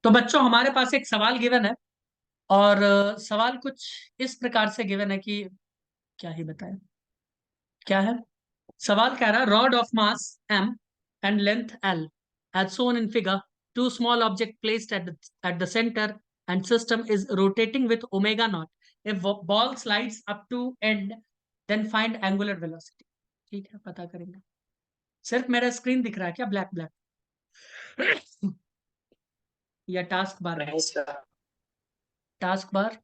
तो बच्चों हमारे पास एक सवाल गिवन है, और सवाल कुछ इस प्रकार से गिवन है कि क्या ही बताएं। क्या है सवाल? कह रहा है rod of mass m and length l as shown in figure, two small object placed at the center and system is rotating with omega naught. If ball slides up to end, then find angular velocity. ठीक है, पता करेंगे। सिर्फ मेरा screen दिख रहा है क्या ब्लैक ब्लैक? या टास्क बार? नहीं सर, टास्क बार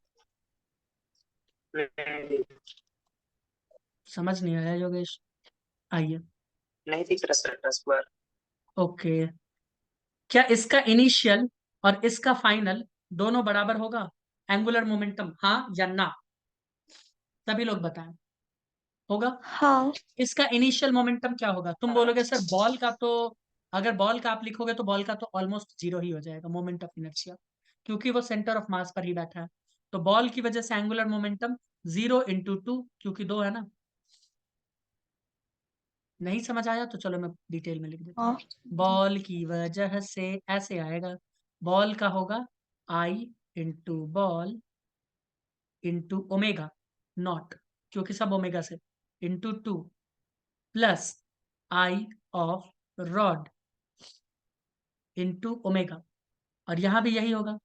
नहीं समझ नहीं आया योगेश। आइए। नहीं दिख रहा सर टास्क बार। ओके, क्या इसका इनिशियल और इसका फाइनल दोनों बराबर होगा? एंगुलर मोमेंटम, हाँ या ना? सभी लोग बताएं। होगा। हाँ। इसका इनिशियल मोमेंटम क्या होगा? तुम बोलोगे सर बॉल का तो, अगर बॉल का आप लिखोगे तो बॉल का तो ऑलमोस्ट जीरो ही हो जाएगा मोमेंट ऑफ इनर्शिया, क्योंकि वो सेंटर ऑफ मास पर ही बैठा है। तो बॉल की वजह से एंगुलर मोमेंटम 0 × 2, क्योंकि 2 है ना। नहीं समझ आया तो चलो मैं डिटेल में लिख देता हूँ। हाँ। बॉल की वजह से ऐसे आएगा, बॉल का होगा I into ball into omega not, क्योंकि सब ओमेगा से, into 2 plus I of rod into omega. और यहां भी यही होगा,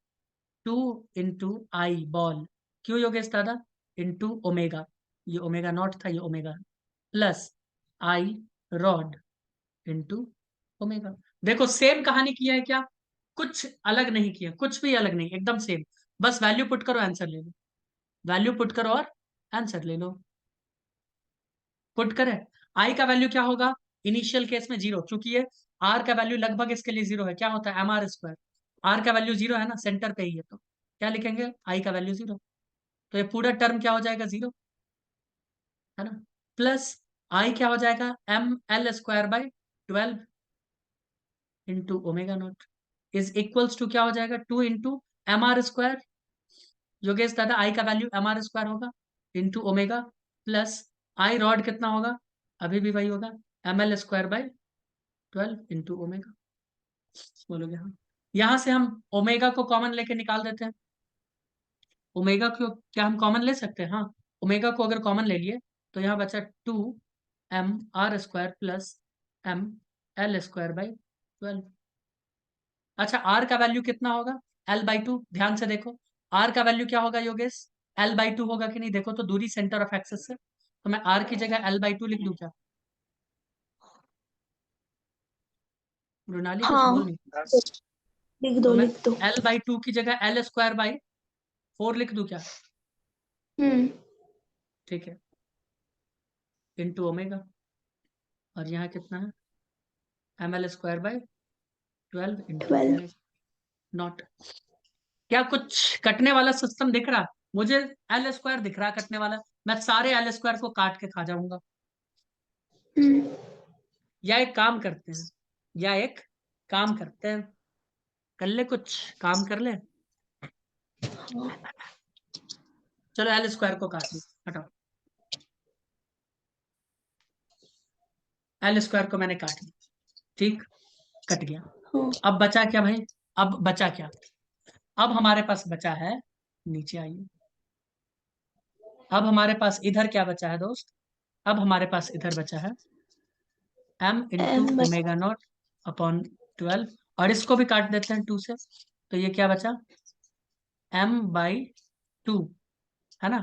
2 इंटू आई बॉल, क्यों योगेश दादा? इंटू ओमेगा, ये ओमेगा नॉट था, ये ओमेगा, प्लस आई रॉड इंटू ओमेगा। देखो सेम कहानी किया है क्या? कुछ अलग नहीं किया, कुछ भी अलग नहीं, एकदम सेम। बस वैल्यू पुट करो, आंसर ले लो। वैल्यू पुट करो और आंसर ले लो। पुट करें। आई का वैल्यू क्या होगा इनिशियल केस में? 0, क्योंकि ये आर का वैल्यू लगभग इसके लिए 0 है। क्या होता है? mr²। आर का वैल्यू 0 है ना, सेंटर पे ही है, तो क्या लिखेंगे? आई का वैल्यू 0। तो ये पूरा टर्म क्या हो जाएगा? 0, है ना। प्लस आई क्या हो जाएगा? ml²/12 into omega naught is equals to क्या हो जाएगा? 2 इंटू mr²। योगेश दादा आई का वैल्यू mr² होगा इंटू ओमेगा, प्लस आई रॉड कितना होगा? अभी भी वही होगा, ml²/12 इंटू ओमेगा। बोलोगे हाँ। यहां से हम ओमेगा को कॉमन लेके निकाल देते हैं। ओमेगा को क्या हम कॉमन ले सकते हैं? हाँ, ओमेगा को अगर कॉमन ले लिए तो यहाँ बचा 2mr² प्लस ml²/12। अच्छा, आर का वैल्यू कितना होगा? l/2। ध्यान से देखो, आर का वैल्यू क्या होगा योगेश? l/2 होगा कि नहीं? देखो तो दूरी सेंटर ऑफ एक्सेस से, तो मैं आर की जगह l/2 लिख दूं क्या? मृणाली कुछ बोल हाँ, नहीं। लिख तो दो मैं लिख दो। l/2 की जगह l²/4 लिख दूं क्या? हम्म। ठीक है, इंटू ओमेगा। और यहाँ कितना है? ml²/12 into 12। Omega naught. क्या कुछ कटने वाला सिस्टम दिख रहा? मुझे l² दिख रहा कटने वाला। मैं सारे l² को काट के खा जाऊंगा। हम्म। या एक काम करते हैं, या एक काम करते हैं, कर ले कुछ काम कर ले। हाँ। चलो l² को काट लो, हटाओ। l² को मैंने काट लिया, ठीक, कट गया। हाँ। अब बचा क्या भाई? अब बचा क्या? अब हमारे पास बचा है, नीचे आइए। अब हमारे पास इधर क्या बचा है दोस्त? अब हमारे पास इधर बचा है m into m omega naught upon 12, और इसको भी काट देते हैं 2 से। तो ये क्या बचा? m/2, है ना,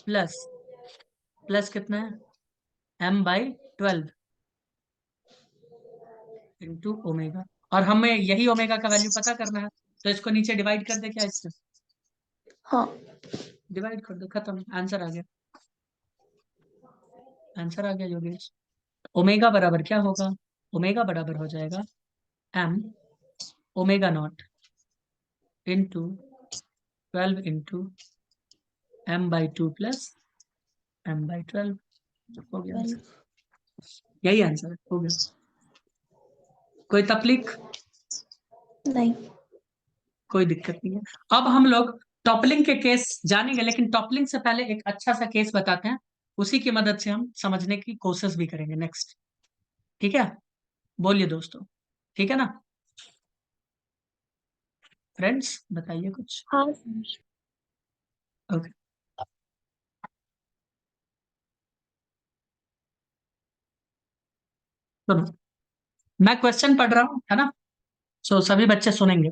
प्लस प्लस कितना है? m/12 into omega. और हमें यही ओमेगा का वैल्यू पता करना है, तो इसको नीचे डिवाइड कर दे क्या इससे? हाँ। डिवाइड कर दो, खत्म, आंसर आ गया। आंसर आ गया योगेश। ओमेगा बराबर क्या होगा? ओमेगा बराबर हो जाएगा m omega naught into 12 into m/2 plus m/12। हो गया आंसर, यही आंसर है, हो गया। कोई तकलीफ? नहीं। कोई दिक्कत नहीं है। अब हम लोग टॉपलिंग के केस जानेंगे, लेकिन टॉपलिंग से पहले एक अच्छा सा केस बताते हैं, उसी की मदद से हम समझने की कोशिश भी करेंगे नेक्स्ट। ठीक है, बोलिए दोस्तों, ठीक है ना। फ्रेंड्स बताइए कुछ। हाँ सर। ओके, सुनो, मैं क्वेश्चन पढ़ रहा हूँ, है ना? सो सभी बच्चे सुनेंगे।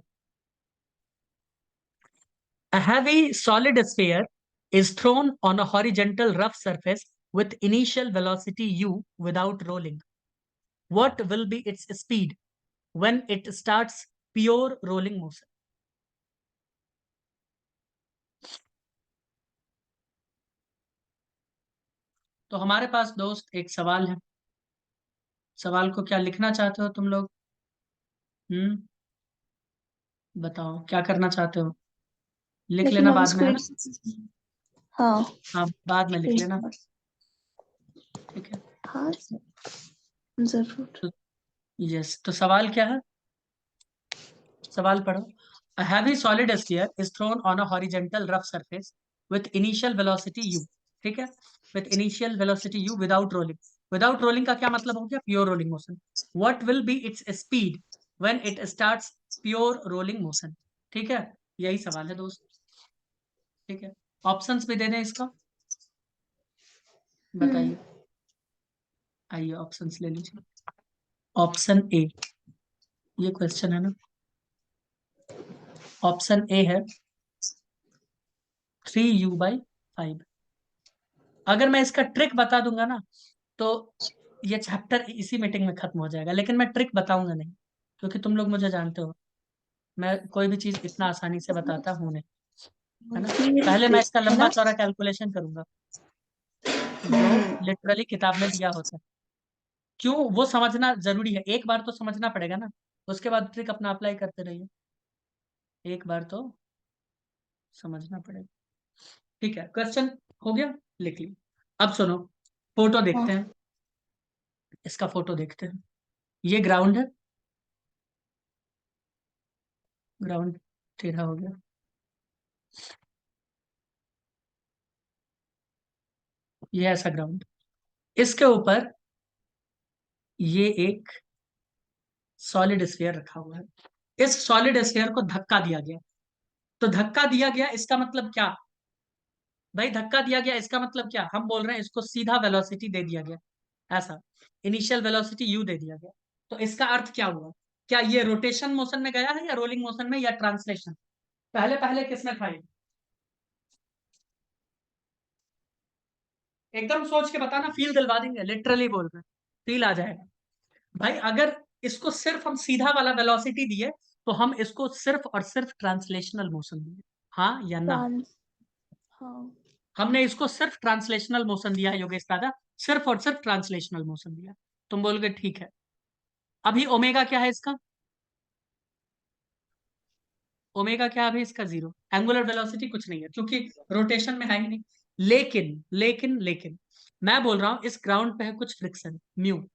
A heavy solid sphere is thrown on a horizontal rough surface with initial velocity u without rolling. What will be its speed when it starts pure rolling motion? तो हमारे पास दोस्त एक सवाल है। सवाल को क्या लिखना चाहते हो तुम लोग? हम्म, बताओ क्या करना चाहते हो? लिख लेकिन लेना ऑन बाद में, है ना? स्क्रीन। हाँ। हाँ, बाद में लिख लेना। स्क्रीन। ठीक है। हाँ सर जरूर। तो यस, तो सवाल क्या है? सवाल पढ़ो। A heavy solid sphere is thrown on a horizontal rough surface with initial velocity u. ठीक है, with initial velocity u without rolling. Without rolling का क्या मतलब हो गया? Pure rolling motion. What will be its speed when it starts pure rolling motion? ठीक है, यही सवाल है दोस्त। ठीक है, ऑप्शंस भी दे दें इसका, बताइए। आइए ऑप्शंस ले लीजिए। ऑप्शन ए, ये क्वेश्चन है ना, ऑप्शन ए है 3u/5। अगर मैं इसका ट्रिक बता दूंगा ना, तो ये चैप्टर इसी मीटिंग में खत्म हो जाएगा, लेकिन मैं ट्रिक बताऊंगा नहीं, क्योंकि तुम लोग मुझे जानते हो, मैं कोई भी चीज इतना आसानी से बताता हूँ नहीं, है ना? पहले मैं इसका है लंबा ना। चौड़ा कैलकुलेशन करूंगा, जो लिटरली किताब में दिया होता है। क्यों, वो समझना जरूरी है, एक बार तो समझना पड़ेगा ना, उसके बाद ट्रिक अपना अप्लाई करते रहिए, एक बार तो समझना पड़ेगा। ठीक है, क्वेश्चन हो गया, लिख लिया। अब सुनो, फोटो देखते हाँ। हैं, इसका फोटो देखते हैं। ये ग्राउंड है, ग्राउंड टेढ़ा हो गया। ये ऐसा ग्राउंड, इसके ऊपर ये एक सॉलिड स्फीयर रखा हुआ है। इस सॉलिड स्फीयर को धक्का दिया गया। तो धक्का दिया गया इसका मतलब क्या? भाई धक्का दिया गया इसका मतलब क्या? हम बोल रहे हैं इसको सीधा वेलोसिटी दे दिया गया, ऐसा इनिशियल वेलोसिटी यू दे दिया गया। तो इसका अर्थ क्या हुआ? क्या ये रोटेशन मोशन में गया है, या रोलिंग मोशन में, या ट्रांसलेशन? पहले पहले किसमें था ये? एकदम सोच के बताना, फील दिलवा देंगे, लिटरली बोल रहे हैं, फील आ जाएगा। भाई अगर इसको सिर्फ हम सीधा वाला वेलोसिटी दिए, तो हम इसको सिर्फ और सिर्फ ट्रांसलेशनल मोशन दिए, हाँ या ना? ट्रांस। हाँ। हमने इसको सिर्फ ट्रांसलेशनल मोशन दिया है योगेश दादा, सिर्फ और सिर्फ ट्रांसलेशनल मोशन दिया। तुम बोलोगे ठीक है। अभी ओमेगा क्या है इसका? ओमेगा क्या है अभी इसका? 0। एंगुलर वेलोसिटी कुछ नहीं है, क्योंकि रोटेशन में है ही नहीं। लेकिन मैं बोल रहा हूं इस ग्राउंड पे है कुछ फ्रिक्शन, म्यू।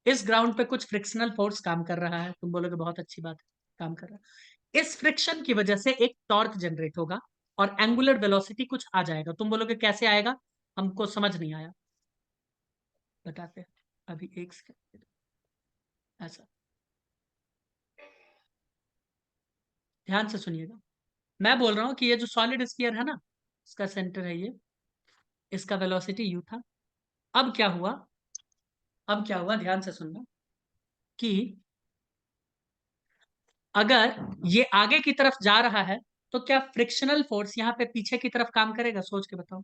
इस ग्राउंड पे कुछ फ्रिक्शनल फोर्स काम कर रहा है। तुम बोलोगे बहुत अच्छी बात है, काम कर रहा है। इस फ्रिक्शन की वजह से एक टॉर्क जनरेट होगा, और एंगुलर वेलोसिटी कुछ आ जाएगा। तुम बोलोगे कैसे आएगा? हमको समझ नहीं आया, बताते हैं। अभी एक सेकंड, ऐसा ध्यान से सुनिएगा। मैं बोल रहा हूँ कि ये जो सॉलिड स्फीयर है ना, इसका सेंटर है ये, इसका वेलोसिटी यू था। अब क्या हुआ? अब क्या हुआ, ध्यान से सुनना, कि अगर ये आगे की तरफ जा रहा है, तो क्या फ्रिक्शनल फोर्स यहाँ पे पीछे की तरफ काम करेगा? सोच के बताओ।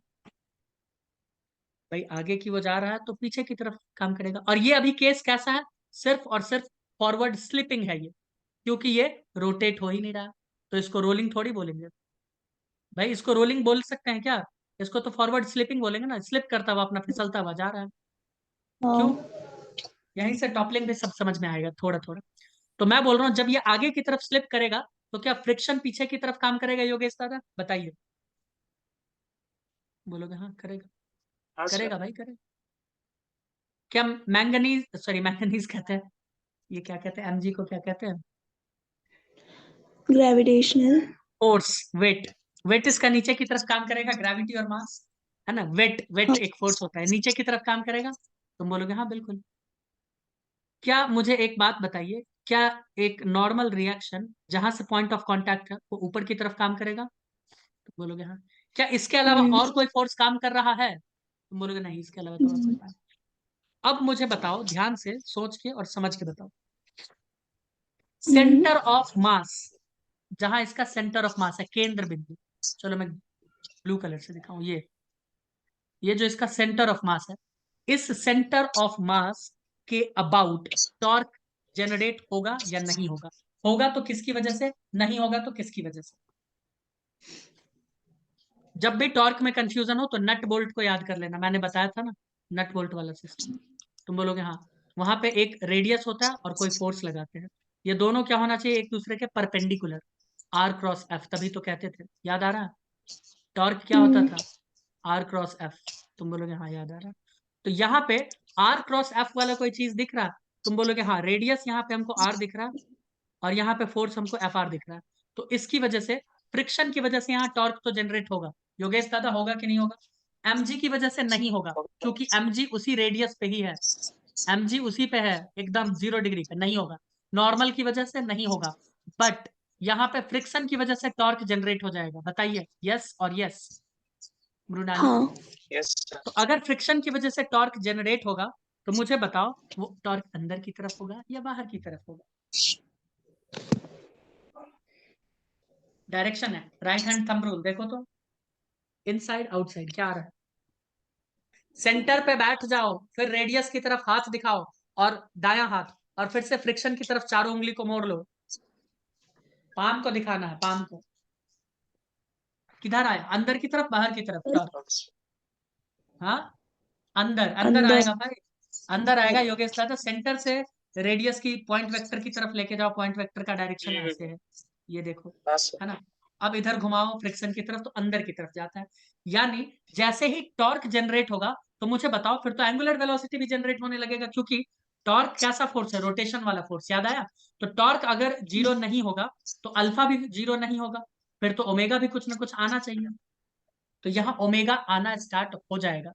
भाई आगे की वो जा रहा है तो पीछे की तरफ काम करेगा। और ये अभी केस कैसा है? सिर्फ और सिर्फ फॉरवर्ड स्लिपिंग है ये, क्योंकि ये रोटेट हो ही नहीं रहा। तो इसको रोलिंग थोड़ी बोलेंगे भाई, इसको रोलिंग बोल सकते हैं क्या? इसको तो फॉरवर्ड स्लिपिंग बोलेंगे ना, स्लिप करता हुआ अपना फिसलता हुआ जा रहा है। क्यों? हाँ। यहीं से टॉपलिंग भी सब समझ में आएगा थोड़ा थोड़ा। तो मैं बोल रहा हूँ जब ये आगे की तरफ स्लिप करेगा, तो क्या फ्रिक्शन पीछे की तरफ काम करेगा योगेश दादा? बताइए। बोलोगे हाँ करेगा, हाँ सर। करेगा भाई करेगा। क्या मैंगनीज, सॉरी मैंगनीज कहते हैं, ये क्या कहते हैं, एमजी को क्या कहते हैं? ग्रेविटेशनल। Force, wait. वेट इसका नीचे की तरफ काम करेगा, ग्रेविटी और मास, है ना? वेट, वेट हाँ। एक फोर्स होता है, नीचे की तरफ काम करेगा। तुम बोलोगे हाँ बिल्कुल। क्या, मुझे एक बात बताइए, क्या एक नॉर्मल रिएक्शन जहां से पॉइंट ऑफ कांटेक्ट है वो ऊपर की तरफ काम करेगा? तो बोलोगे हाँ। क्या इसके अलावा और कोई फोर्स काम कर रहा है? तुम बोलोगे नहीं, इसके अलावा तो और कोई काम। अब मुझे बताओ, ध्यान से सोच के और समझ के बताओ, सेंटर ऑफ मास, जहां इसका सेंटर ऑफ मास है, केंद्र बिंदु, चलो मैं ब्लू कलर से दिखाऊं, ये जो इसका सेंटर ऑफ मास है, इस सेंटर ऑफ मास के अबाउट टॉर्क जनरेट होगा या नहीं होगा? होगा तो किसकी वजह से, नहीं होगा तो किसकी वजह से? जब भी टॉर्क में कंफ्यूजन हो तो नट बोल्ट को याद कर लेना, मैंने बताया था ना, नट बोल्ट वाला सिस्टम। तुम बोलोगे हाँ, वहां पे एक रेडियस होता है और कोई फोर्स लगाते हैं, ये दोनों क्या होना चाहिए, एक दूसरे के परपेंडिकुलर, आर क्रॉस एफ, तभी तो कहते थे, याद आ रहा है? टॉर्क क्या होता था, आर क्रॉस एफ। तुम बोलोगे हाँ याद आ रहा है। तो यहाँ पे आर क्रॉस एफ वाला कोई चीज दिख रहा है? तुम बोलोगे हाँ, रेडियस यहाँ पे हमको आर दिख रहा है और यहाँ पे फोर्स हमको एफ आर दिख रहा है, तो इसकी वजह से, फ्रिक्शन की वजह से यहाँ टॉर्क तो जनरेट होगा। योगेश दादा होगा कि नहीं होगा? एमजी की वजह से नहीं होगा, क्योंकि एमजी उसी रेडियस पे ही है, एमजी उसी पे है, एकदम 0 डिग्री पे, नहीं होगा। नॉर्मल की वजह से नहीं होगा, बट यहाँ पे फ्रिक्शन की वजह से टॉर्क जनरेट हो जाएगा। बताइए यस और यस मृणाली। हाँ। Yes sir. तो अगर फ्रिक्शन की वजह से टॉर्क जनरेट होगा तो मुझे बताओ, वो टॉर्क अंदर की तरफ होगा या बाहर की तरफ होगा? डायरेक्शन है, राइट हैंड थंब रूल देखो तो, इनसाइड आउटसाइड क्या आ रहा है? सेंटर पे बैठ जाओ, फिर रेडियस की तरफ हाथ दिखाओ और दायां हाथ, और फिर से फ्रिक्शन की तरफ चारों उंगली को मोड़ लो, पाम को दिखाना है, पाम को। किधर आए, अंदर की तरफ बाहर की तरफ टॉर्क? हाँ, अंदर अंदर अंदर। आएगा भाई, अंदर आएगा योगेश दादा। सेंटर से रेडियस की पॉइंट वेक्टर की तरफ लेके जाओ, पॉइंट वेक्टर का डायरेक्शन ऐसे है, ये देखो, हाँ सर। है ना? अब इधर घुमाओ फ्रिक्शन की तरफ तो अंदर की तरफ जाता है। यानी जैसे ही टॉर्क जनरेट होगा तो मुझे बताओ, फिर तो एंगुलर वेलोसिटी भी जनरेट होने लगेगा, क्योंकि टॉर्क कैसा फोर्स है, रोटेशन वाला फोर्स, याद आया? तो टॉर्क अगर जीरो नहीं होगा तो अल्फा भी जीरो नहीं होगा, फिर तो ओमेगा भी कुछ ना कुछ आना चाहिए, तो यहाँ ओमेगा आना स्टार्ट हो जाएगा,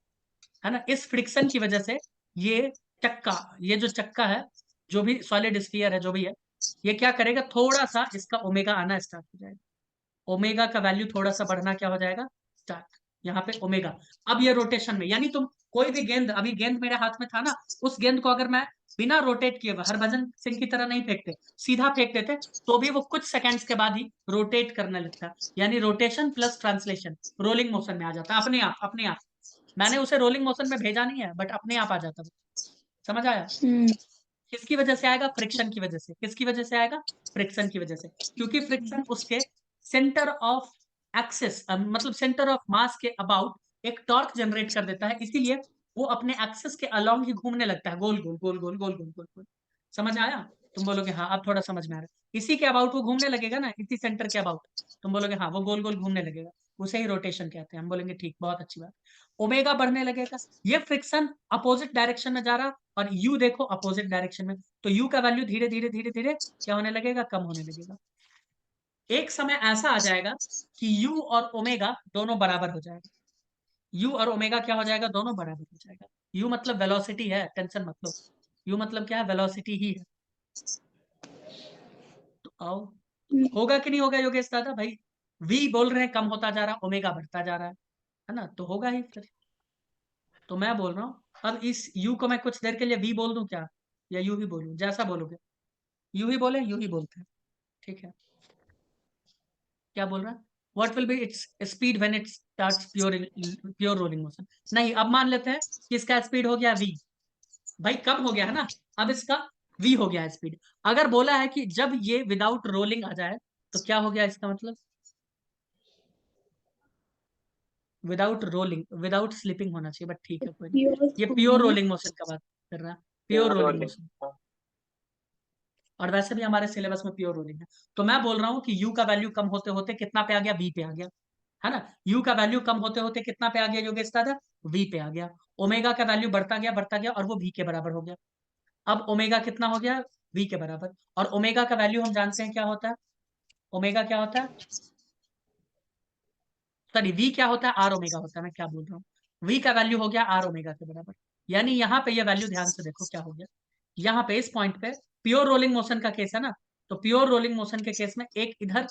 है ना? इस फ्रिक्शन की वजह से ये चक्का, ये जो चक्का है, जो भी सॉलिड स्फीयर है, जो भी है, ये क्या करेगा, थोड़ा सा इसका ओमेगा आना स्टार्ट हो जाएगा, ओमेगा का वैल्यू थोड़ा सा बढ़ना क्या हो जाएगा, स्टार्ट, यहाँ पे ओमेगा। अब ये रोटेशन में, यानी तुम कोई भी गेंद, अभी गेंद मेरे हाथ में था ना, उस गेंद को अगर मैं बिना रोटेट किए हुए, हरभजन सिंह की तरह नहीं फेंकते, सीधा फेंक देते, तो भी वो कुछ सेकंड्स के बाद ही रोटेट करने लगता है, यानी rotation plus translation rolling motion में आ जाता है, अपने आप, अपने आप। मैंने उसे रोलिंग मोशन में भेजा नहीं है, बट अपने आप आ जाता है। समझ आया? किसकी वजह से आएगा, फ्रिक्शन की वजह से। किसकी वजह से आएगा, फ्रिक्शन की वजह से, क्योंकि फ्रिक्शन उसके सेंटर ऑफ एक्सिस, मतलब सेंटर ऑफ मास के अबाउट एक टॉर्क जनरेट कर देता है, इसीलिए वो अपने एक्सिस के अलोंग ही घूमने लगता है, गोल गोल गोल गोल गोल गोल गोल गोल। समझ आया? तुम बोलोगे हाँ, अब थोड़ा समझ में आ रहा है, इसी के अबाउट वो घूमने लगेगा ना, इसी सेंटर के अबाउट। तुम बोलोगे हाँ, वो गोल गोल घूमने लगेगा, उसे ही रोटेशन कहते हैं। हम बोलेंगे ठीक, बहुत अच्छी बात। ओमेगा बढ़ने लगेगा, ये फ्रिक्शन अपोजिट डायरेक्शन में जा रहा, और यू देखो अपोजिट डायरेक्शन में, तो यू का वैल्यू धीरे धीरे धीरे धीरे क्या होने लगेगा, कम होने लगेगा। एक समय ऐसा आ जाएगा कि यू और ओमेगा दोनों बराबर हो जाएगा, यू और ओमेगा क्या हो जाएगा, दोनों बराबर हो जाएगा। यू मतलब वेलोसिटी है, टेंशन मत लो, यू मतलब क्या है, वेलोसिटी ही है। तो आओ, होगा कि नहीं होगा योगेश दादा भाई? वी बोल रहे हैं कम होता जा रहा, ओमेगा बढ़ता जा रहा है ना, तो होगा ही फिर। तो मैं बोल रहा हूँ, अब इस यू को मैं कुछ देर के लिए वी बोल दूं क्या, या यू ही बोलूं, जैसा बोलोगे। यू ही बोले, यू ही बोलते हैं, ठीक है? क्या बोल रहा है, what will be its speed when it starts pure rolling motion? नहीं, अब मान लेते हैं कि इसका स्पीड हो गया वी, भाई कम हो गया है ना, अब इसका वी हो गया स्पीड। अगर बोला है कि जब ये विदाउट रोलिंग आ जाए तो क्या हो गया, इसका मतलब विदाउट रोलिंग, विदाउट स्लिपिंग होना चाहिए, बट ठीक है कोई नहीं, ये प्योर रोलिंग मोशन का बात कर रहा है, प्योर रोलिंग मोशन। और वैसे भी हमारे सिलेबस में प्योर रोलिंग है, तो मैं बोल रहा हूँ कि यू का वैल्यू कम होते होते कितना पे आ गया, वी पे आ गया, है ना? यू का वैल्यू कम होते होते कितना पे आ गया योगेश दादा, वी पे आ गया। ओमेगा का वैल्यू बढ़ता गया और वो वी के बराबर हो गया। अब ओमेगा कितना हो गया, वी के बराबर। और ओमेगा का वैल्यू हम जानते हैं क्या होता है, ओमेगा क्या होता है, सॉरी वी क्या होता है, आर ओमेगा होता है, मैं क्या बोल रहा हूँ, वी का वैल्यू हो गया आर ओमेगा के बराबर। यानी यहाँ पे ये वैल्यू ध्यान से देखो क्या हो गया, यहाँ पे इस पॉइंट पे प्योर रोलिंग मोशन का केस है ना, तो प्योर रोलिंग मोशन के केस में एक इधर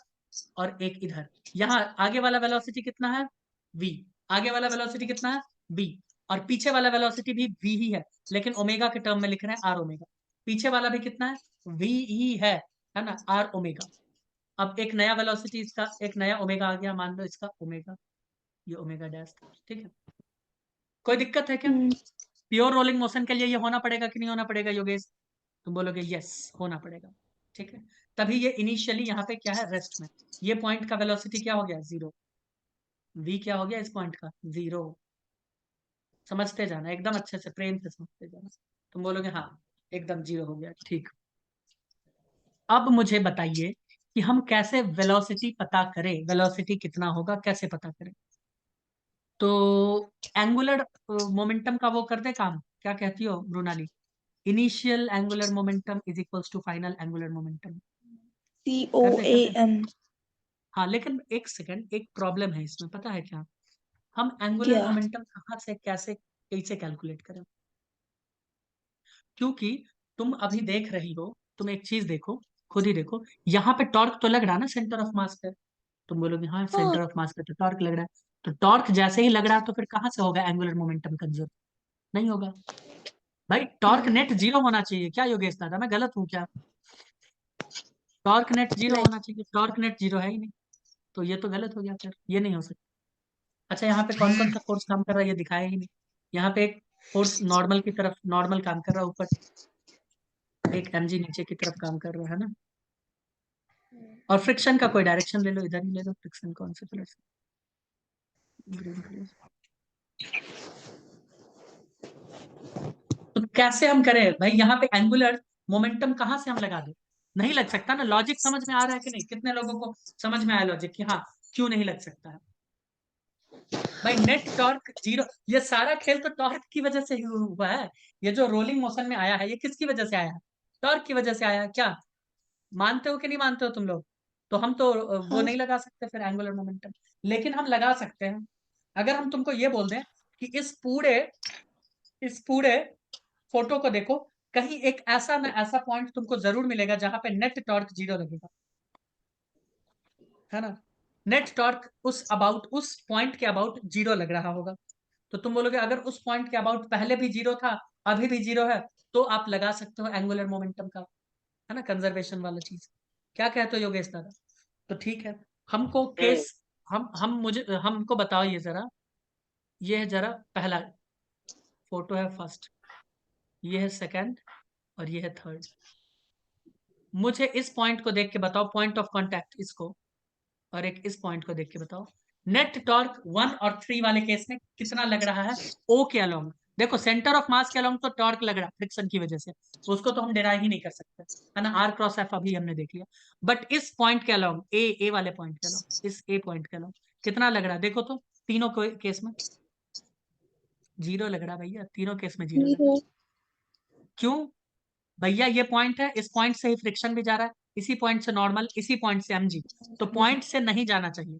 और एक इधर। यहाँ आगे वाला वेलोसिटी कितना है, v, आगे वाला वेलोसिटी कितना है, v, और पीछे वाला वेलोसिटी भी v ही है, लेकिन ओमेगा के टर्म में लिख रहे हैं आर ओमेगा। पीछे वाला भी कितना है, v ही है ना, आर ओमेगा। अब एक नया वेलोसिटी इसका, एक नया ओमेगा आ गया, मान लो इसका ओमेगा, ये ओमेगा डैश, ठीक है। कोई दिक्कत है क्या? प्योर रोलिंग मोशन के लिए ये होना पड़ेगा कि नहीं होना पड़ेगा योगेश? तुम बोलोगे यस होना पड़ेगा, ठीक है। तभी ये इनिशियली यहाँ पे क्या है, रेस्ट में। ये पॉइंट का वेलोसिटी क्या हो गया, 0। v क्या हो गया इस पॉइंट का, 0। समझते जाना एकदम अच्छे से, प्रेम से समझते जाना। तुम बोलोगे हाँ एकदम 0 हो गया, ठीक। अब मुझे बताइए कि हम कैसे वेलोसिटी पता करें, वेलोसिटी कितना होगा कैसे पता करें। तो एंगुलर मोमेंटम का वो कर दे काम, क्या कहती हो Mrinali? Initial angular momentum is equals to final angular momentum. कर दे। COAM। हाँ लेकिन एक सेकंड, एक प्रॉब्लम है इसमें, पता है क्या? हम एंगुलर क्या? मोमेंटम कहाँ से कैसे कैसे कैलकुलेट करें? क्योंकि तुम अभी देख रही हो, तुम एक चीज देखो, खुद ही देखो, यहाँ पे टॉर्क तो लग रहा है ना सेंटर ऑफ मास पे। तुम बोलोगे हाँ हाँ सेंटर ऑफ मास पे तो टॉर्क लग रहा है, तो टॉर्क जैसे ही लग रहा है तो फिर कहाँ से होगा एंगुलर मोमेंटम कंजर्व? नहीं होगा भाई, टॉर्क नेट 0 होना चाहिए। क्या योगेश दादा मैं गलत हूँ क्या? टॉर्क नेट 0 नहीं। होना चाहिए, टॉर्क नेट 0 है ही नहीं, तो ये तो गलत हो गया, फिर ये नहीं हो सकता। अच्छा यहाँ पे कौन कौन सा फोर्स काम कर रहा है ये दिखाया ही नहीं। यहाँ पे एक फोर्स नॉर्मल की तरफ, नॉर्मल काम कर रहा है ऊपर, एक mg नीचे की तरफ काम कर रहा है ना। और फ्रिक्शन का कोई डायरेक्शन ले लो, इधर ही ले लो, फ्रिक्शन कौन से कलर से, ग्रीन कलर। तो कैसे हम करें भाई, यहाँ पे एंगुलर मोमेंटम कहाँ से हम लगा दें? नहीं लग सकता ना। लॉजिक समझ में आ रहा है कि नहीं? कितने लोगों को समझ में आया लॉजिक कि हाँ क्यों नहीं लग सकता है? भाई नेट टॉर्क 0, ये सारा खेल तो टॉर्क की वजह से ही हुआ है। ये जो रोलिंग मोशन में आया है ये किसकी वजह से आया है, टॉर्क की वजह से आया है। क्या मानते हो कि नहीं मानते हो तुम लोग? तो हम तो वो हाँ नहीं लगा सकते फिर एंगुलर मोमेंटम, लेकिन हम लगा सकते हैं। अगर हम तुमको ये बोल दें कि इस पूरे फोटो को देखो, कहीं एक ऐसा ना ऐसा पॉइंट तुमको जरूर मिलेगा जहां पे नेट टॉर्क 0 लगेगा, है ना। नेट टॉर्क उस पॉइंट के अबाउट 0 लग रहा होगा। तो तुम बोलोगे अगर उस पॉइंट के अबाउट पहले भी 0 था, अभी भी 0 है, तो आप लगा सकते हो एंगुलर मोमेंटम का, है ना, कंजर्वेशन वाला चीज। क्या कहते हो योगेश दादा? तो ठीक है, हमको केस, हमको बताओ ये जरा, ये है जरा पहला फोटो है फर्स्ट, ये है सेकंड, और ये है थर्ड। मुझे इस पॉइंट को देख के बताओ, पॉइंट ऑफ कांटेक्ट इसको, और एक इस पॉइंट को देख के बताओ नेट टॉर्क 1 और 3 वाले केस में कितना लग रहा है ओ के अलोंग। देखो सेंटर ऑफ मास के अलोंग तो टॉर्क लग रहा है फ्रिक्शन की वजह से, तो उसको तो हम डिराइव ही नहीं कर सकते, है ना। आर क्रॉस एफ अभी हमने देख लिया, बट इस पॉइंट के अलोंग, ए वाले पॉइंट के अलोंग, इस ए पॉइंट के अलोंग कितना लग रहा है देखो तो। तीनों केस में 0 लग रहा है भैया, तीनों केस में 0 लग रहा 0। है। क्यों भैया? ये पॉइंट है, इस पॉइंट से ही फ्रिक्शन भी जा रहा है, इसी पॉइंट से नॉर्मल, इसी पॉइंट से mg, तो पॉइंट से नहीं जाना चाहिए।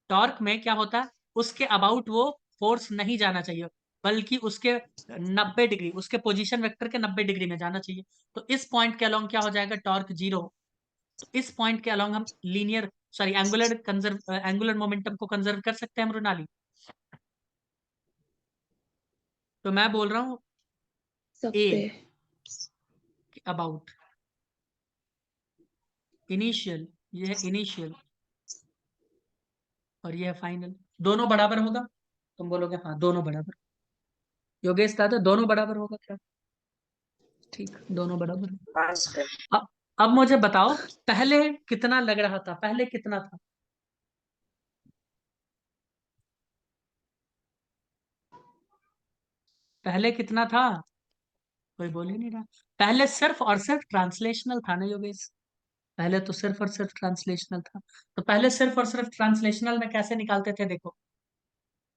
टॉर्क में क्या होता है, उसके अबाउट वो फोर्स नहीं जाना चाहिए, बल्कि उसके 90 डिग्री, उसके पोजीशन वेक्टर के 90 डिग्री में जाना चाहिए। तो इस पॉइंट के अलोंग क्या हो जाएगा, टॉर्क 0। तो इस पॉइंट के अलोंग हम लीनियर, सॉरी एंगुलर मोमेंटम को कंजर्व कर सकते हैं मृणाली। तो मैं बोल रहा हूँ सब ए पे। अबाउट इनिशियल, ये है इनिशियल और ये है फाइनल, दोनों बराबर होगा। तुम बोलोगे हाँ दोनों बराबर। योगेश दादा दोनों बराबर होगा क्या? ठीक, दोनों बराबर। फास्ट है। अब मुझे बताओ पहले कितना लग रहा था, पहले कितना था? पहले कितना था? कोई बोल ही नहीं रहा। पहले सिर्फ और सिर्फ ट्रांसलेशनल था ना योगेश, पहले तो सिर्फ और सिर्फ ट्रांसलेशनल था। तो पहले सिर्फ और सिर्फ ट्रांसलेशनल में कैसे निकालते थे देखो,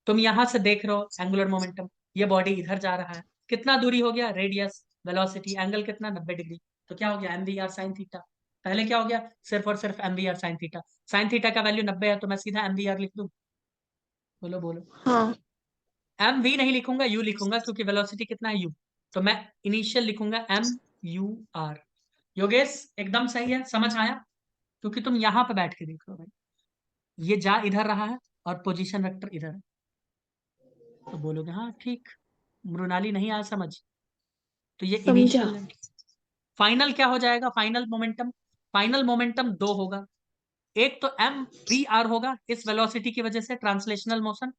तुम यहां से देख रहे हो एंगुलर मोमेंटम, ये बॉडी इधर जा रहा है, कितना दूरी हो गया, रेडियस, वेलोसिटी, एंगल कितना, 90 डिग्री, तो क्या हो गया mv r साइन थीटा। पहले क्या हो गया, सिर्फ और सिर्फ mv r sine theta. Sine theta का वैल्यू 90 है, तो मैं सीधा mv r लिख दूं। बोलो बोलो। हाँ mv नहीं लिखूंगा, u लिखूंगा, क्योंकि वेलोसिटी कितना है u, तो मैं इनिशियल लिखूंगा m u r। योगेश एकदम सही है, समझ आया? क्योंकि तुम यहां पे बैठ के देख रहे हो भाई, ये जा इधर रहा है और पोजीशन वेक्टर इधर है, तो बोलोगे हाँ ठीक। मृणाली नहीं आया समझ? तो ये समझा। इनिशियल है। फाइनल क्या हो जाएगा? फाइनल मोमेंटम, फाइनल मोमेंटम दो होगा। एक तो एम वी आर होगा इस वेलोसिटी की वजह से, translational motion,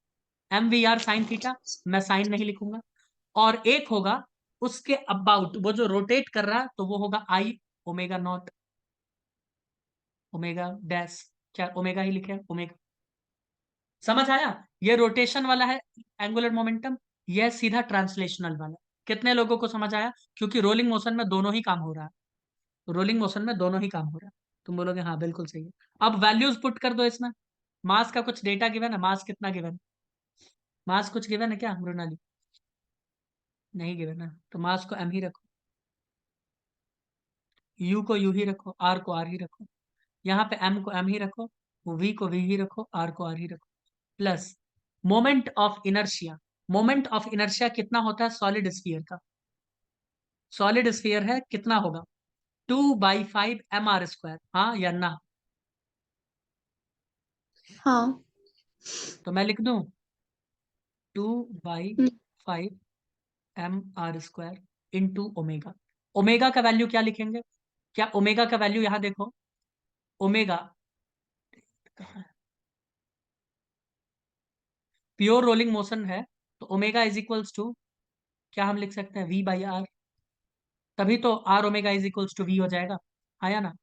M V R sine theta, मैं साइन नहीं लिखूंगा। और एक होगा उसके अबाउट, वो जो रोटेट कर रहा है, तो वो होगा आई ओमेगा नॉट, ओमेगा डैश, क्या ओमेगा ही लिखे, ओमेगा। समझ आया? ये रोटेशन वाला है एंगुलर मोमेंटम, यह सीधा ट्रांसलेशनल वाला। कितने लोगों को समझ आया? क्योंकि रोलिंग मोशन में दोनों ही काम हो रहा है, रोलिंग मोशन में दोनों ही काम हो रहा है। तुम बोलोगे हाँ बिल्कुल सही है। अब वैल्यूज पुट कर दो इसमें। मास का कुछ डेटा गिवन है? मास कितना गिवन है? मास कुछ गिवन है क्या मृणाली? नहीं गिवन है, तो मास को एम ही रखो, यू को यू ही रखो, आर को आर ही रखो। यहाँ पे एम को एम ही रखो, वी को वी ही रखो, आर को आर ही रखो। Plus moment of inertia, moment of inertia कितना होता है सॉलिड स्फीयर का? सॉलिड स्फीयर है, कितना होगा? 2/5 mr², हाँ या ना? हाँ। तो मैं लिख दूं 2 by hmm, 5 mr² into omega. Omega का वैल्यू क्या लिखेंगे? क्या ओमेगा का वैल्यू यहां देखो, ओमेगा प्योर रोलिंग मोशन है, तो ओमेगा इज इक्वल्स टू, क्या हम लिख सकते हैं, वी बाई आर। तभी तो R omega is equals to V हो जाएगा, आया ना?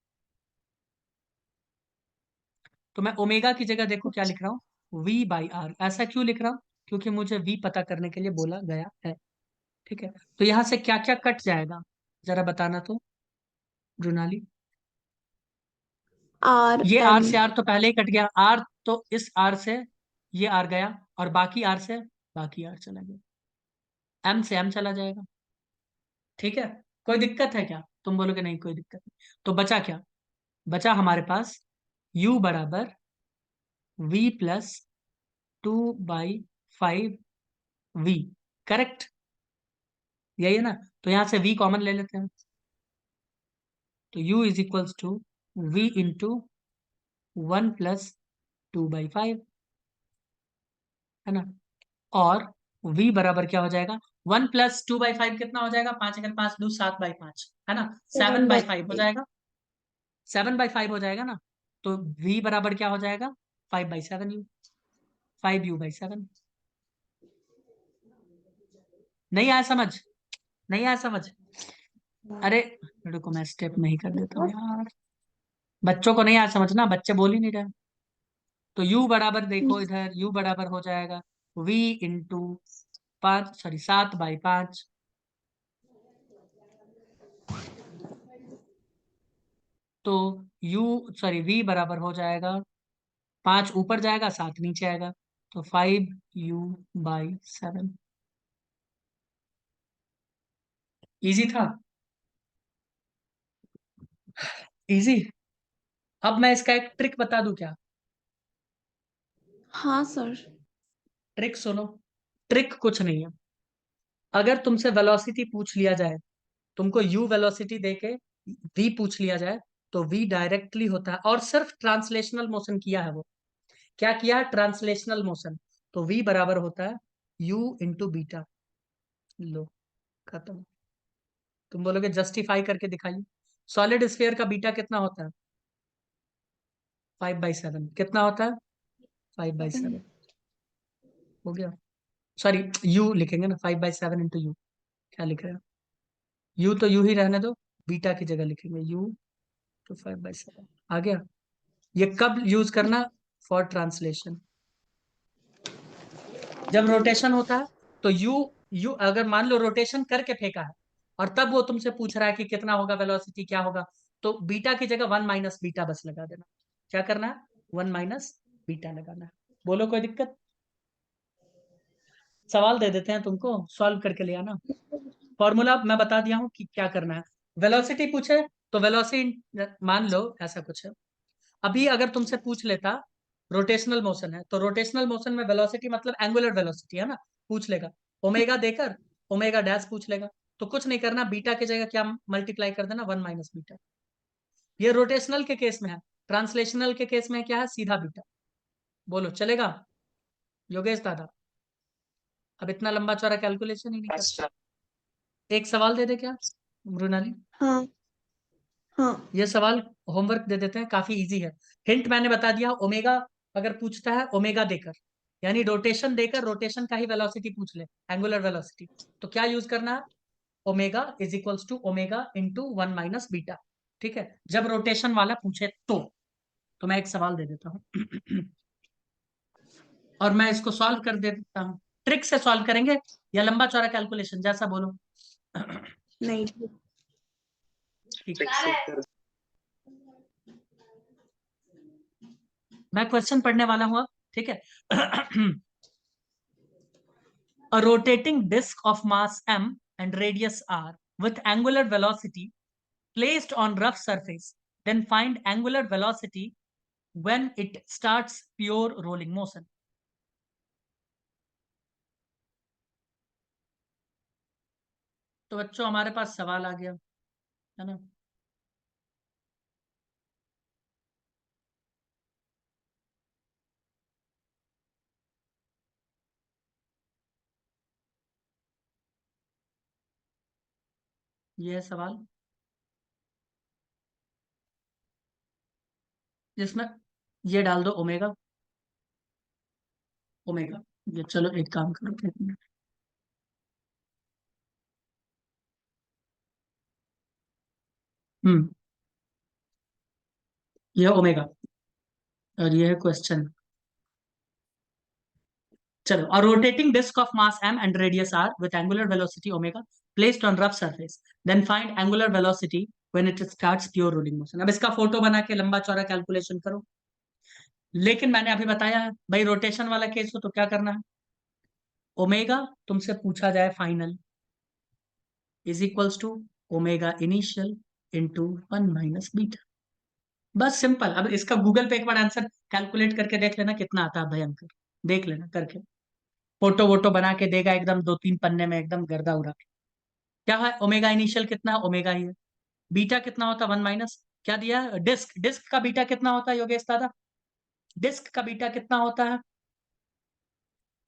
तो मैं ओमेगा की जगह देखो क्या लिख रहा हूँ, वी बाई आर। ऐसा क्यों लिख रहा हूँ? क्योंकि मुझे वी पता करने के लिए बोला गया है। ठीक है, तो यहां से क्या क्या कट जाएगा, जरा बताना तो रुनाली। आर ये एम। आर से आर तो पहले ही कट गया, आर तो इस आर से ये आर गया, और बाकी आर से बाकी आर चला गया, एम से एम चला जाएगा। ठीक है, कोई दिक्कत है क्या? तुम बोलोगे नहीं कोई दिक्कत नहीं। तो बचा क्या? बचा हमारे पास u बराबर v प्लस 2/5 v, करेक्ट? यही है ना? तो यहां से v कॉमन ले लेते हैं, तो u is equals to v into 1 + 2/5, है ना? और v बराबर क्या हो जाएगा? 1 + 2/5 कितना हो जाएगा? 5 × 5 = 7/5, है ना? सेवन बाई 7/5 हो जाएगा, 7/5 हो जाएगा ना? तो v बराबर क्या हो जाएगा? 5/7u, 5u/7। नहीं आया समझ? नहीं आया समझ? अरे रुको, मैं स्टेप नहीं कर देता हूँ यार, बच्चों को नहीं आया समझना, बच्चे बोल ही नहीं रहे। तो u बराबर देखो इधर, u बराबर हो जाएगा v इंटू 7/5, तो v बराबर हो जाएगा, 5 ऊपर जाएगा 7 नीचे आएगा, तो 5u/7। इजी था, इजी। अब मैं इसका एक ट्रिक बता दूं क्या? हाँ सर। ट्रिक सुनो, ट्रिक कुछ नहीं है। अगर तुमसे वेलोसिटी पूछ लिया जाए, तुमको u वेलोसिटी देके v पूछ लिया जाए, तो v डायरेक्टली होता है, और सिर्फ ट्रांसलेशनल मोशन किया है वो। क्या किया है? Translational motion. तो v बराबर होता है u इंटू बीटा। लो, खत्म। तुम बोलोगे जस्टिफाई करके दिखाइए। सॉलिड स्फीयर का बीटा कितना होता है? 5/7। कितना होता है? 5/7। हो गया। सॉरी, u लिखेंगे ना, 5/7 इंटू यू। क्या लिख रहे हैं? u तो u ही रहने दो, बीटा की जगह लिखेंगे u तो 5/7। आ गया? ये कब यूज करना? For translation. जब रोटेशन होता है, तो यू अगर मान लो रोटेशन करके फेंका है, और तब वो तुमसे पूछ रहा है कि कितना होगा वेलोसिटी, क्या होगा, तो बीटा की जगह 1 - बीटा बस लगा देना। क्या करना है? 1 - बीटा लगाना है। बोलो कोई दिक्कत? सवाल दे देते हैं तुमको, सॉल्व करके ले आना। फॉर्मूला मैं बता दिया हूँ कि क्या करना है। वेलोसिटी पूछे तो वेलोसिटी, मान लो ऐसा कुछ है, अभी अगर तुमसे पूछ लेता रोटेशनल मोशन है, तो रोटेशनल मोशन में वेलोसिटी मतलब एंगुलर वेलोसिटी है ना, पूछ लेगा। ओमेगा देकर ओमेगा डैश पूछ लेगा, तो कुछ नहीं करना, बीटा की जगह क्या मल्टीप्लाई कर देना, 1 माइनस बीटा। ये रोटेशनल के केस में है। ट्रांसलेशनल के केस में क्या है, सीधा बीटा। बोलो चलेगा योगेश दादा? अब इतना लंबा चौड़ा कैलकुलेशन ही नहीं Yes, करता। sir. एक सवाल दे दे क्या मृणाली? हाँ हाँ ये सवाल होमवर्क दे देते हैं, काफी इजी है। हिंट मैंने बता दिया, ओमेगा अगर पूछता है, ओमेगा देकर, यानी रोटेशन देकर रोटेशन का ही वेलोसिटी पूछ ले, एंगुलर वेलोसिटी, तो क्या यूज करना है, omega is equals to omega into 1 - beta. ठीक है, जब रोटेशन वाला पूछे तो मैं एक सवाल दे देता हूँ और मैं इसको सॉल्व कर देता हूँ। ट्रिक से सॉल्व करेंगे या लंबा चौड़ा कैलकुलेशन, जैसा बोलो। नहीं ठीक Trick है, से कर मैं क्वेश्चन पढ़ने वाला हूँ अब। ठीक है। A rotating disk of mass m and radius r with angular velocity placed on rough surface, then find angular velocity when it starts pure rolling motion. तो बच्चों हमारे पास सवाल आ गया है ना। ये है सवाल, जिसमें ये डाल दो ओमेगा। ओमेगा, ये चलो एक काम करो, एक मिनट। ये ओमेगा और ये है क्वेश्चन। चलो, a rotating disk of mass m and radius r with angular velocity omega placed on rough surface, then find angular velocity when it starts pure rolling motion। अब इसका फोटो बना के लंबा चौड़ा कैलकुलेशन करो। लेकिन मैंने अभी बताया है भाई, रोटेशन वाला केस हो तो क्या करना है, ओमेगा तुमसे पूछा जाए final is equals to omega initial into 1 - beta. बस सिंपल। अब इसका गूगल पे एक बार आंसर कैलकुलेट करके देख लेना कितना आता है, भयंकर। देख लेना करके, फोटो वोटो बना के देगा एकदम 2-3 पन्ने में, एकदम गर्दा उड़ा के। क्या है, ओमेगा इनिशियल कितना है, ओमेगा ही है। बीटा कितना होता है, 1 - क्या दिया है, डिस्क। डिस्क का बीटा कितना होता है योगेश दादा? डिस्क का बीटा कितना होता है?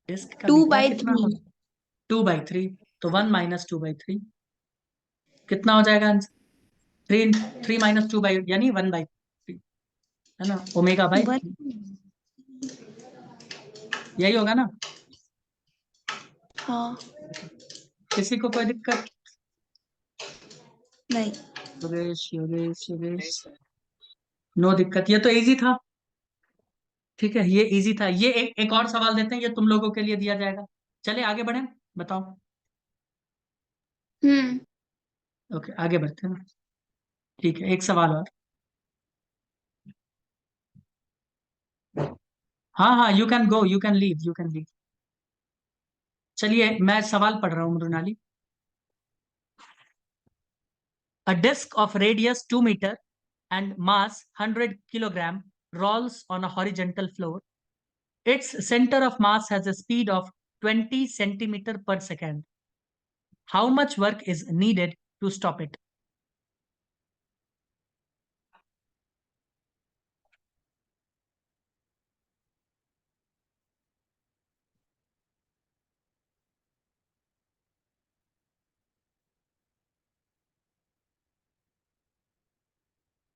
डिस्क का टू बीटा बाई कितना थ्री होता है? 2/3। तो 1 - 2/3 कितना हो जाएगा आंसर? 3 - 2 यानी 1/3, है ना, ओमेगा बाई वन 3। यही होगा ना? हाँ किसी को कोई दिक्कत? नहीं योगेश योगेश योगेश, नहीं sir. नो दिक्कत, ये तो इजी था। ठीक है, ये इजी था। ये एक और सवाल देते हैं, ये तुम लोगों के लिए दिया जाएगा। चले आगे बढ़े, बताओ। हम्म ओके, आगे बढ़ते हैं। ठीक है, एक सवाल और। हाँ हाँ, you can go, you can leave, you can leave. चलिए मैं सवाल पढ़ रहा हूँ Mrinali. A disk of radius 2 meter and mass 100 kilogram rolls on a horizontal floor. Its center of mass has a speed of 20 centimeter per second. How much work is needed to stop it?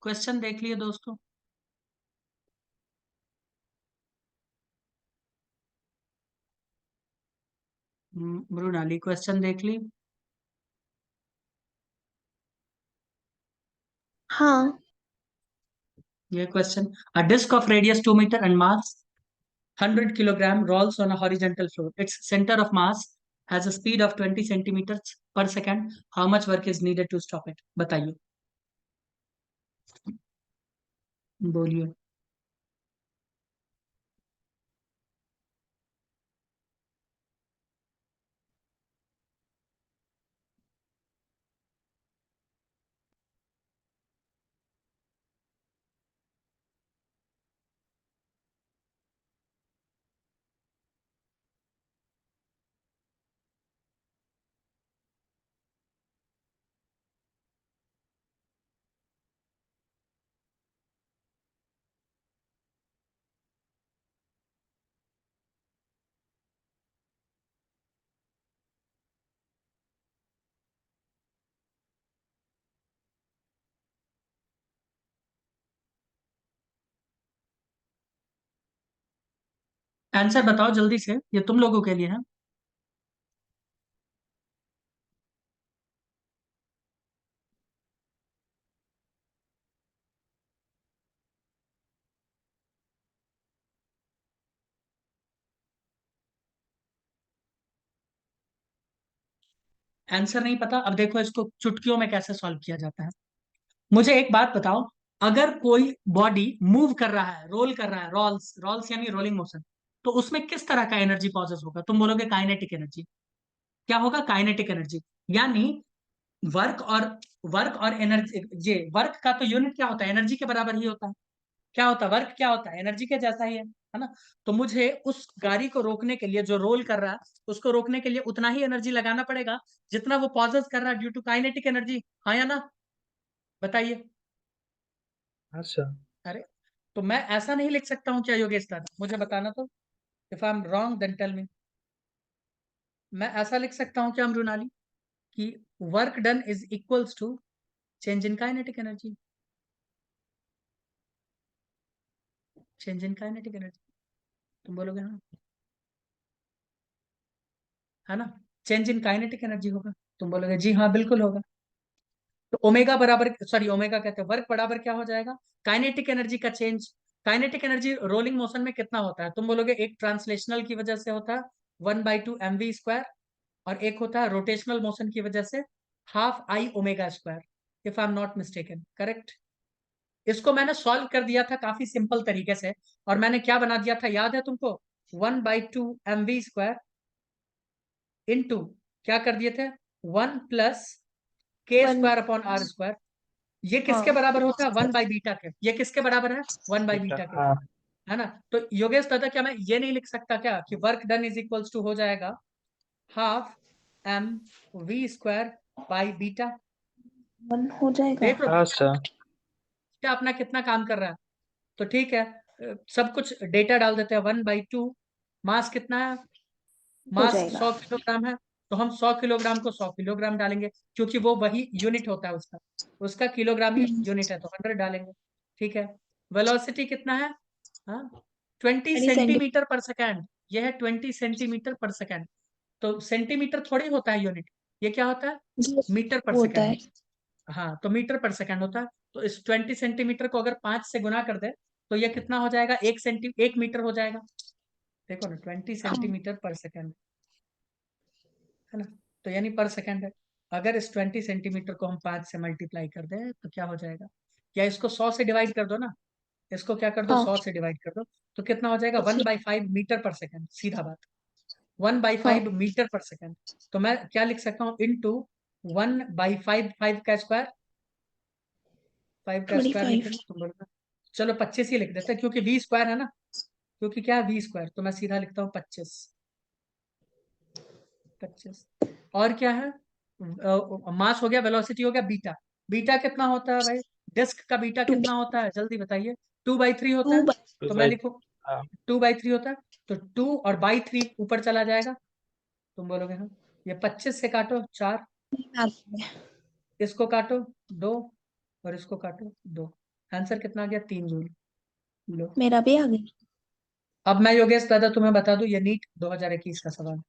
Question देख लिए दोस्तों? Mrinali question देख ली? हाँ ये question, a disk of radius 2 meter and mass 100 kilogram rolls on a horizontal floor. Its center of mass has a speed of 20 centimeters per second. How much work is needed to stop it? बताइए, बोलिए। Answer बताओ जल्दी से, ये तुम लोगों के लिए है। आंसर नहीं पता? अब देखो इसको चुटकियों में कैसे सॉल्व किया जाता है। मुझे एक बात बताओ, अगर कोई बॉडी मूव कर रहा है, रोल कर रहा है, रोल्स रोल्स यानी रोलिंग मोशन, तो उसमें किस तरह का एनर्जी पॉसेस होगा? तुम बोलोगे काइनेटिक एनर्जी। क्या होगा? Kinetic energy. यानी वर्क और एनर्जी, ये वर्क का तो यूनिट क्या होता है? एनर्जी के बराबर ही होता है। क्या होता है वर्क? क्या होता है? एनर्जी के जैसा ही है ना? तो मुझे उस गाड़ी को रोकने के लिए, जो रोल कर रहा है, उसको रोकने के लिए उतना ही एनर्जी लगाना पड़ेगा जितना वो पॉजेस कर रहा है ड्यू टू काइनेटिक एनर्जी। हाँ या ना? बताइए। अच्छा। अरे, तो मैं ऐसा नहीं लिख सकता हूँ क्या योगेश दादा? मुझे बताना तो, if I am wrong then tell me. मैं ऐसा लिख सकता हूँ क्या मृणाली, कि work done is equals to change in kinetic energy? Change in kinetic energy, तुम बोलोगे हाँ, है ना? चेंज इन काइनेटिक एनर्जी होगा, तुम बोलोगे जी हाँ बिल्कुल होगा। तो ओमेगा बराबर, सॉरी ओमेगा कहते हैं, वर्क बराबर क्या हो जाएगा? काइनेटिक एनर्जी का change. Kinetic energy rolling motion में कितना होता है? तुम बोलोगे एक ट्रांसलेशनल की वजह से होता है 1/2 mv², और एक होता है रोटेशनल मोशन की वजह से 12 I ω², if I am not mistaken. Correct? इसको मैंने सॉल्व कर दिया था काफी सिंपल तरीके से, और मैंने क्या बना दिया था याद है तुमको? 1/2 mv² इंटू क्या कर दिए थे? 1 + k² / r²। ये किसके हाँ बराबर होता है? 1/β के। ये किसके बराबर है? 1/β के, हाँ। है ना? तो योगेश दादा, क्या मैं ये नहीं लिख सकता क्या कि work done is equals to हो जाएगा 12 mv² / β? 1 हो जाएगा। देख लो अच्छा। क्या अपना कितना काम कर रहा है। तो ठीक है, सब कुछ डेटा डाल देते हैं। 1/2, मास कितना है? हो मास जाएगा। 100 किलोग्राम है, तो हम 100 किलोग्राम को 100 किलोग्राम डालेंगे, क्योंकि वो वही यूनिट होता है उसका। उसका किलोग्राम ही हम्म, यूनिट है, तो 100 डालेंगे। ठीक है। वेलोसिटी कितना है? हाँ, 20 20 सेंटीमीटर पर सेकेंड। यह है 20 सेंटीमीटर पर सेकेंड। तो सेंटीमीटर थोड़ी होता है यूनिट, ये क्या होता है? सेंटीमीटर मीटर पर होता सेकेंड। है। हाँ, तो मीटर पर सेकेंड होता है। तो इस 20 सेंटीमीटर को अगर 5 से गुना कर दे, तो यह कितना हो जाएगा? 1 मीटर हो जाएगा। देखो ना, 20 हाँ सेंटीमीटर पर सेकेंड, है ना? तो यानी पर सेकेंड है। अगर इस 20 सेंटीमीटर को हम 5 से मल्टीप्लाई कर दें तो क्या हो जाएगा? या इसको 100 से डिवाइड कर दो ना, इसको क्या कर दो, हाँ 100 से डिवाइड कर दो, तो कितना हो जाएगा? 1/5 मीटर पर सेकेंड, सीधा बात। वन बाई हाँ फाइव मीटर पर सेकेंड। तो मैं क्या लिख सकता हूँ? इंटू 1/5, 5 का स्क्वायर, 5 का स्क्वायर 25। लिखेंगे तो बढ़ना। चलो 25 ही लिख देते हैं, क्योंकि v² है ना, क्योंकि क्या है v², तो मैं सीधा लिखता हूँ 25। 25। और क्या है? मास हो गया, वेलोसिटी हो गया, बीटा। बीटा कितना होता है भाई? डिस्क का बीटा 2 कितना होता है? जल्दी बताइए। 2/3 होता 2 है। टू तो मैं बाई। लिखू हाँ। 2/3 होता है, तो 2 और 3 ऊपर चला जाएगा। तुम बोलोगे हाँ। ये 25 से काटो 4, इसको काटो 2, और इसको काटो 2। आंसर कितना आ गया? 3 जूल। लो, मेरा भी आ गया। अब मैं योगेश दादा तुम्हें बता दूं, ये नीट 2021 का सवाल है।